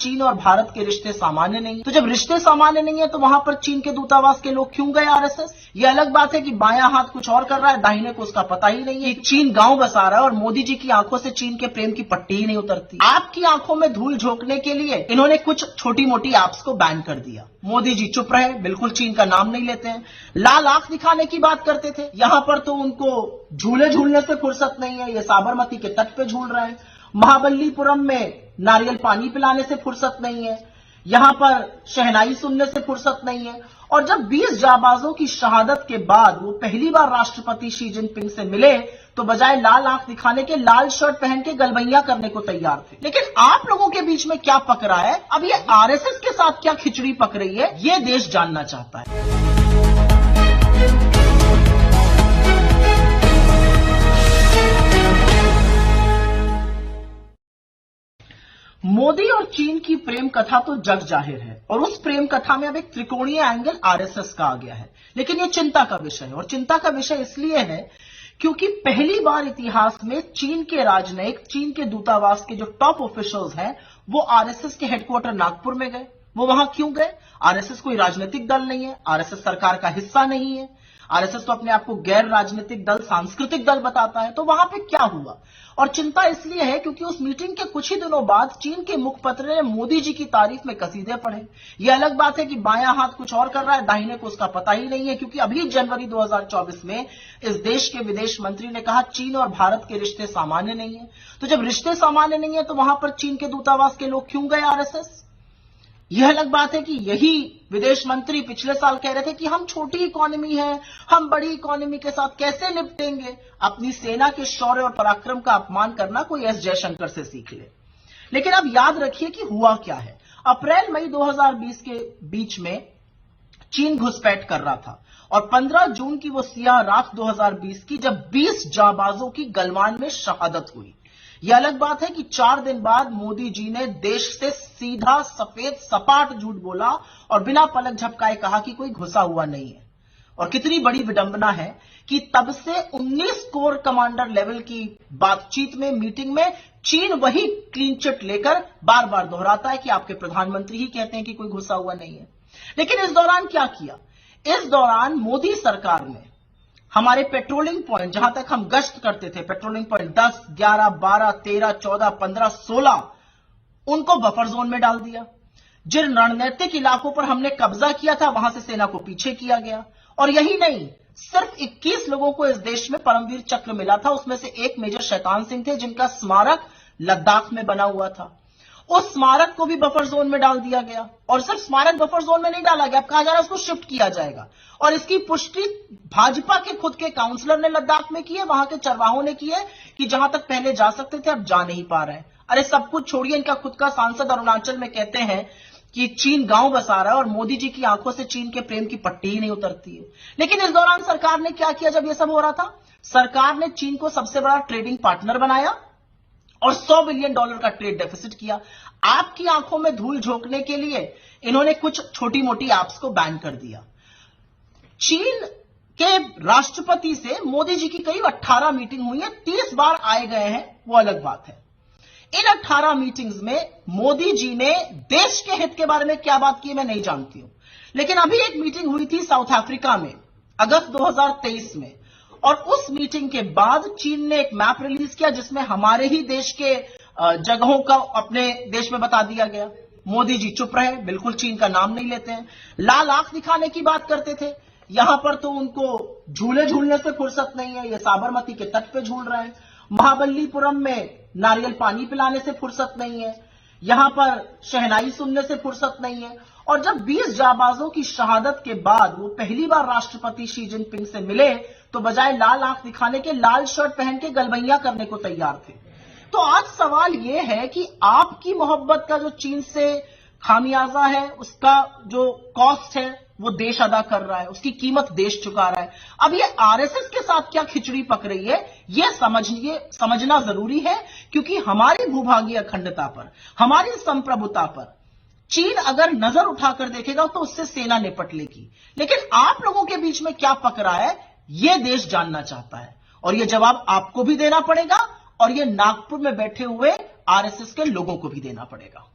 चीन और भारत के रिश्ते सामान्य नहीं, तो जब रिश्ते सामान्य नहीं है तो वहां पर चीन के दूतावास के लोग क्यों गए आरएसएस? ये अलग बात है कि बायां हाथ कुछ और कर रहा है, दाहिने को उसका पता ही नहीं है कि चीन गांव बसा रहा है और मोदी जी की आंखों से चीन के प्रेम की पट्टी ही नहीं उतरती। आपकी आंखों में धूल झोंकने के लिए इन्होंने कुछ छोटी मोटी ऐप्स को बैन कर दिया। मोदी जी चुप रहे, बिल्कुल चीन का नाम नहीं लेते हैं। लाल आंख दिखाने की बात करते थे, यहां पर तो उनको झूले झूलने से फुर्सत नहीं है, ये साबरमती के तट पे झूल रहे हैं। महाबलीपुरम में नारियल पानी पिलाने से फुर्सत नहीं है, यहां पर शहनाई सुनने से फुर्सत नहीं है। और जब 20 जाबाजों की शहादत के बाद वो पहली बार राष्ट्रपति शी जिनपिंग से मिले तो बजाय लाल आंख दिखाने के लाल शर्ट पहन के गलबैया करने को तैयार थे। लेकिन आप लोगों के बीच में क्या पक रहा है, अब ये आरएसएस के साथ क्या खिचड़ी पक रही है, ये देश जानना चाहता है। मोदी और चीन की प्रेम कथा तो जग जाहिर है और उस प्रेम कथा में अब एक त्रिकोणीय एंगल आरएसएस का आ गया है। लेकिन यह चिंता का विषय है और चिंता का विषय इसलिए है क्योंकि पहली बार इतिहास में चीन के राजनयिक, चीन के दूतावास के जो टॉप ऑफिशियल्स हैं वो आरएसएस के हेडक्वार्टर नागपुर में गए। वो वहां क्यों गए? आरएसएस कोई राजनीतिक दल नहीं है, आरएसएस सरकार का हिस्सा नहीं है, आरएसएस तो अपने आप को गैर राजनीतिक दल, सांस्कृतिक दल बताता है। तो वहां पे क्या हुआ? और चिंता इसलिए है क्योंकि उस मीटिंग के कुछ ही दिनों बाद चीन के मुखपत्र ने मोदी जी की तारीफ में कसीदे पढ़े। यह अलग बात है कि बायां हाथ कुछ और कर रहा है, दाहिने को उसका पता ही नहीं है, क्योंकि अभी जनवरी 2024 में इस देश के विदेश मंत्री ने कहा चीन और भारत के रिश्ते सामान्य नहीं है। तो जब रिश्ते सामान्य नहीं है तो वहां पर चीन के दूतावास के लोग क्यों गए आरएसएस? यह अलग बात है कि यही विदेश मंत्री पिछले साल कह रहे थे कि हम छोटी इकोनॉमी है, हम बड़ी इकोनॉमी के साथ कैसे निपटेंगे। अपनी सेना के शौर्य और पराक्रम का अपमान करना कोई एस जयशंकर से सीख ले। लेकिन अब याद रखिए कि हुआ क्या है। अप्रैल मई 2020 के बीच में चीन घुसपैठ कर रहा था और 15 जून की वो सियाह रात 2020 की जब 20 जाबाजों की गलवान में शहादत हुई। यह अलग बात है कि 4 दिन बाद मोदी जी ने देश से सीधा सफेद सपाट झूठ बोला और बिना पलक झपकाए कहा कि कोई घुसा हुआ नहीं है। और कितनी बड़ी विडंबना है कि तब से 19 कोर कमांडर लेवल की बातचीत में, मीटिंग में चीन वही क्लीन चिट लेकर बार बार दोहराता है कि आपके प्रधानमंत्री ही कहते हैं कि कोई घुसा हुआ नहीं है। लेकिन इस दौरान क्या किया? इस दौरान मोदी सरकार ने हमारे पेट्रोलिंग पॉइंट, जहां तक हम गश्त करते थे, पेट्रोलिंग पॉइंट 10, 11, 12, 13, 14, 15, 16 उनको बफर जोन में डाल दिया। जिन रणनीतिक इलाकों पर हमने कब्जा किया था वहां से सेना को पीछे किया गया। और यही नहीं, सिर्फ 21 लोगों को इस देश में परमवीर चक्र मिला था, उसमें से एक मेजर शैतान सिंह थे जिनका स्मारक लद्दाख में बना हुआ था। उस स्मारक को भी बफर जोन में डाल दिया गया। और सिर्फ स्मारक बफर जोन में नहीं डाला गया, अब कहा जा रहा है उसको शिफ्ट किया जाएगा। और इसकी पुष्टि भाजपा के खुद के काउंसलर ने लद्दाख में की है, वहां के चरवाहों ने की है कि जहां तक पहले जा सकते थे अब जा नहीं पा रहे हैं। अरे सब कुछ छोड़िए, इनका खुद का सांसद अरुणाचल में कहते हैं कि चीन गांव बसा रहा है और मोदी जी की आंखों से चीन के प्रेम की पट्टी ही नहीं उतरती है। लेकिन इस दौरान सरकार ने क्या किया? जब यह सब हो रहा था, सरकार ने चीन को सबसे बड़ा ट्रेडिंग पार्टनर बनाया और $100 बिलियन का ट्रेड डेफिसिट किया। आपकी आंखों में धूल झोंकने के लिए इन्होंने कुछ छोटी मोटी ऐप्स को बैन कर दिया। चीन के राष्ट्रपति से मोदी जी की करीब 18 मीटिंग हुई है, 30 बार आए गए हैं, वो अलग बात है। इन 18 मीटिंग्स में मोदी जी ने देश के हित के बारे में क्या बात की मैं नहीं जानती हूं। लेकिन अभी एक मीटिंग हुई थी साउथ अफ्रीका में अगस्त 2023 में, और उस मीटिंग के बाद चीन ने एक मैप रिलीज किया जिसमें हमारे ही देश के जगहों का अपने देश में बता दिया गया। मोदी जी चुप रहे, बिल्कुल चीन का नाम नहीं लेते हैं। लाल आंख दिखाने की बात करते थे, यहां पर तो उनको झूले झूलने से फुर्सत नहीं है, ये साबरमती के तट पे झूल रहे हैं। महाबलीपुरम में नारियल पानी पिलाने से फुर्सत नहीं है, यहां पर शहनाई सुनने से फुर्सत नहीं है। और जब 20 जाबाजों की शहादत के बाद वो पहली बार राष्ट्रपति शी जिनपिंग से मिले तो बजाय लाल आंख दिखाने के लाल शर्ट पहन के गलबैया करने को तैयार थे। तो आज सवाल यह है कि आपकी मोहब्बत का जो चीन से खामियाजा है, उसका जो कॉस्ट है वो देश अदा कर रहा है, उसकी कीमत देश चुका रहा है। अब ये आरएसएस के साथ क्या खिचड़ी पक रही है, ये समझना जरूरी है, क्योंकि हमारी भूभागीय अखंडता पर, हमारी संप्रभुता पर चीन अगर नजर उठाकर देखेगा तो उससे सेना निपट लेगी। लेकिन आप लोगों के बीच में क्या पक रहा है, यह देश जानना चाहता है, और यह जवाब आपको भी देना पड़ेगा और यह नागपुर में बैठे हुए आरएसएस के लोगों को भी देना पड़ेगा।